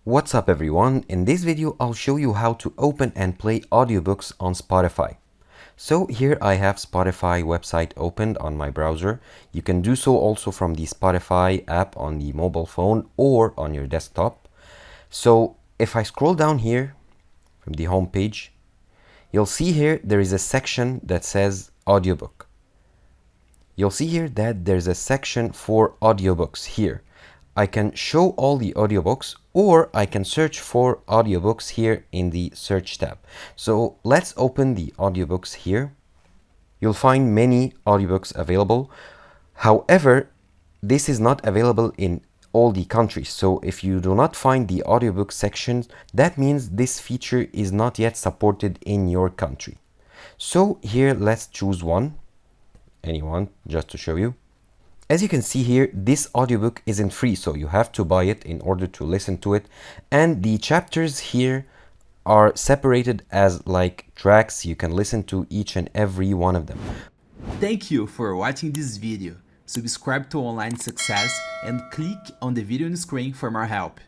What's up everyone? In this video I'll show you how to open and play audiobooks on Spotify. So here I have Spotify website opened on my browser. You can do so also from the Spotify app on the mobile phone or on your desktop. So if I scroll down here from the home page, you'll see here there is a section that says audiobook. You'll see here that there's a section for audiobooks here. I can show all the audiobooks or I can search for audiobooks here in the search tab. So let's open the audiobooks here. You'll find many audiobooks available. However, this is not available in all the countries. So if you do not find the audiobook section, that means this feature is not yet supported in your country. So here let's choose anyone, just to show you. As you can see here, this audiobook isn't free, so you have to buy it in order to listen to it. And the chapters here are separated as like tracks. You can listen to each and every one of them. Thank you for watching this video. Subscribe to Online Success and click on the video on the screen for more help.